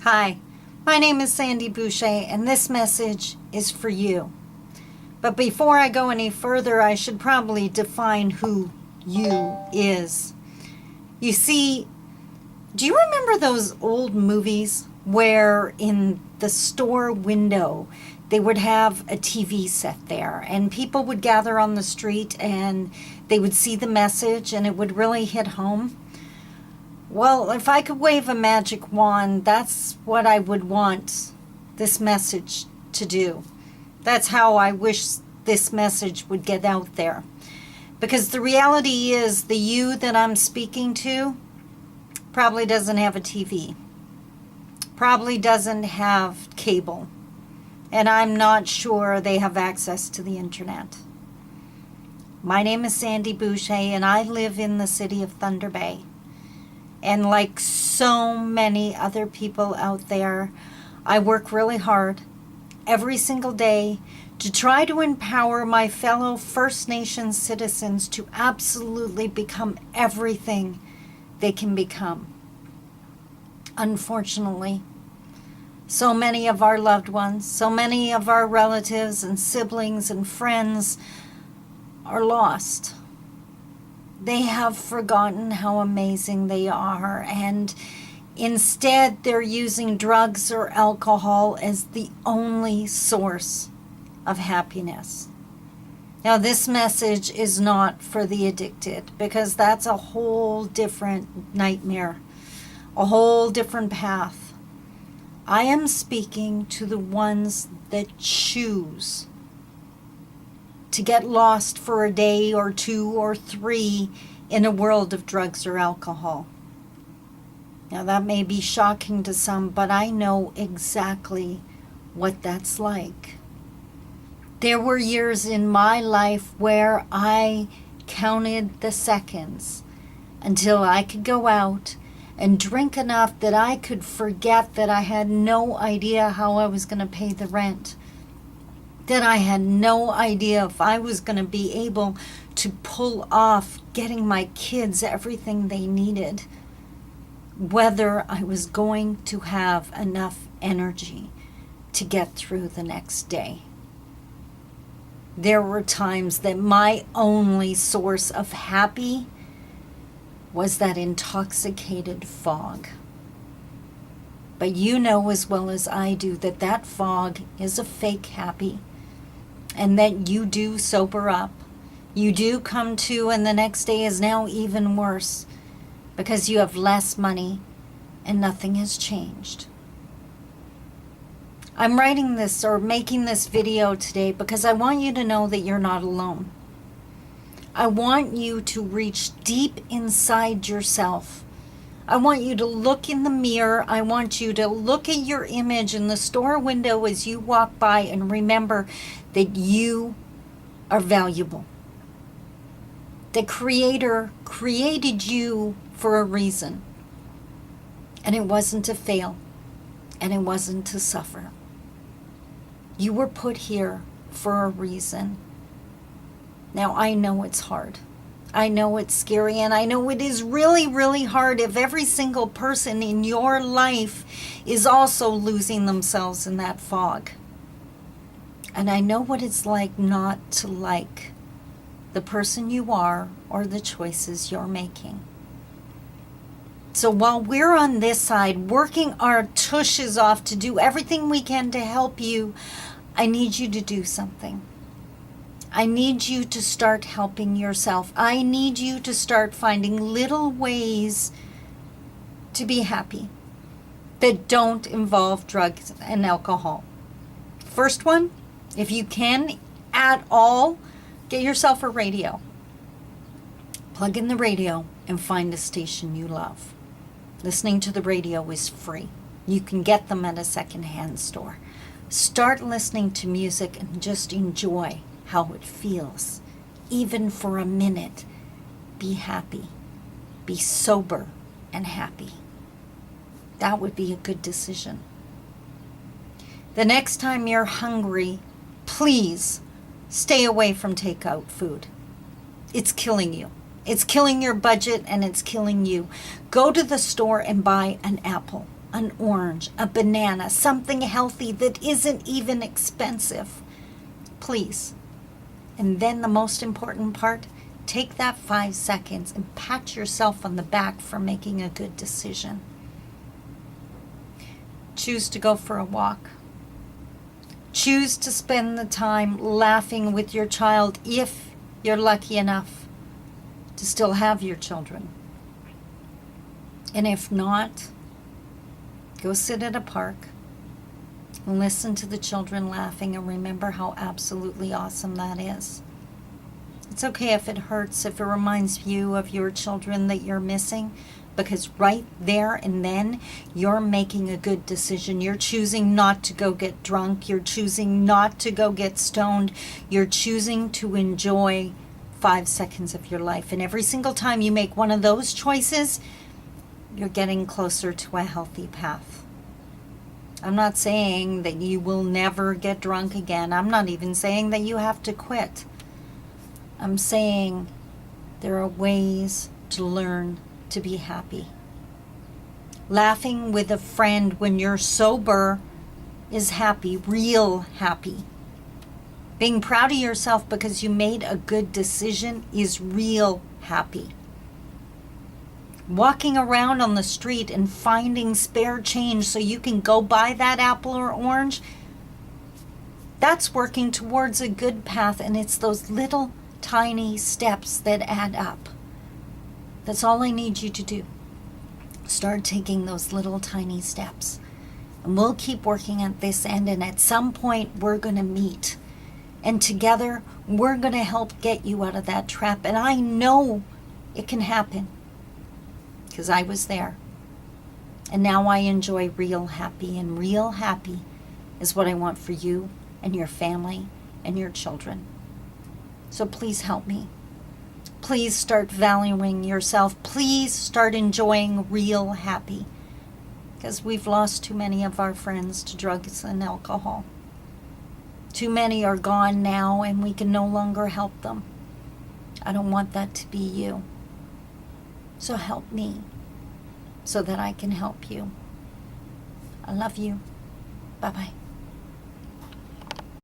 Hi, my name is Sandy Boucher, and this message is for you. But before I go any further, I should probably define who you is. You see, do you remember those old movies where in the store window they would have a TV set there and people would gather on the street and they would see the message and it would really hit home? Well, if I could wave a magic wand, that's what I would want this message to do. That's how I wish this message would get out there. Because the reality is, the you that I'm speaking to probably doesn't have a TV, probably doesn't have cable, and I'm not sure they have access to the internet. My name is Sandy Boucher, and I live in the city of Thunder Bay. And like so many other people out there, I work really hard every single day to try to empower my fellow First Nations citizens to absolutely become everything they can become. Unfortunately, so many of our loved ones, so many of our relatives and siblings and friends are lost. They have forgotten how amazing they are, and instead they're using drugs or alcohol as the only source of happiness. Now, this message is not for the addicted, because that's a whole different nightmare, a whole different path. I am speaking to the ones that choose to get lost for a day or two or three in a world of drugs or alcohol. Now, that may be shocking to some, but I know exactly what that's like. There were years in my life where I counted the seconds until I could go out and drink enough that I could forget that I had no idea how I was going to pay the rent, that I had no idea if I was going to be able to pull off getting my kids everything they needed, whether I was going to have enough energy to get through the next day. There were times that my only source of happy was that intoxicated fog. But you know as well as I do that that fog is a fake happy, and that you do sober up. You do come to, and the next day is now even worse because you have less money and nothing has changed. I'm writing this or making this video today because I want you to know that you're not alone. I want you to reach deep inside yourself. I want you to look in the mirror. I want you to look at your image in the store window as you walk by and remember that you are valuable. The Creator created you for a reason. And it wasn't to fail. And it wasn't to suffer. You were put here for a reason. Now, I know it's hard. I know it's scary, and I know it is really, really hard if every single person in your life is also losing themselves in that fog. And I know what it's like not to like the person you are or the choices you're making. So while we're on this side working our tushes off to do everything we can to help you, I need you to do something. I need you to start helping yourself. I need you to start finding little ways to be happy that don't involve drugs and alcohol. First one, if you can at all, get yourself a radio. Plug in the radio and find a station you love. Listening to the radio is free. You can get them at a secondhand store. Start listening to music and just enjoy how it feels. Even for a minute, be happy. Be sober and happy. That would be a good decision. The next time you're hungry, please stay away from takeout food. It's killing you. It's killing your budget and it's killing you. Go to the store and buy an apple. an orange, a banana, something healthy that isn't even expensive. Please. And then the most important part, take that 5 seconds and pat yourself on the back for making a good decision. Choose to go for a walk. Choose to spend the time laughing with your child if you're lucky enough to still have your children. And if not, go sit at a park and listen to the children laughing and remember how absolutely awesome that is. It's okay if it hurts, if it reminds you of your children that you're missing, because right there and then you're making a good decision. You're choosing not to go get drunk. You're choosing not to go get stoned. You're choosing to enjoy 5 seconds of your life. And every single time you make one of those choices, you're getting closer to a healthy path. I'm not saying that you will never get drunk again. I'm not even saying that you have to quit. I'm saying there are ways to learn to be happy. Laughing with a friend when you're sober is happy, real happy. Being proud of yourself because you made a good decision is real happy. Walking around on the street and finding spare change so you can go buy that apple or orange, that's working towards a good path, and it's those little tiny steps that add up. That's all I need you to do. Start taking those little tiny steps. And we'll keep working at this end, and at some point we're going to meet. And together we're going to help get you out of that trap. And I know it can happen because I was there. And now I enjoy real happy. And real happy is what I want for you and your family and your children. So please help me. Please start valuing yourself. Please start enjoying real happy. Because we've lost too many of our friends to drugs and alcohol. Too many are gone now and we can no longer help them. I don't want that to be you. So help me so that I can help you. I love you. Bye-bye.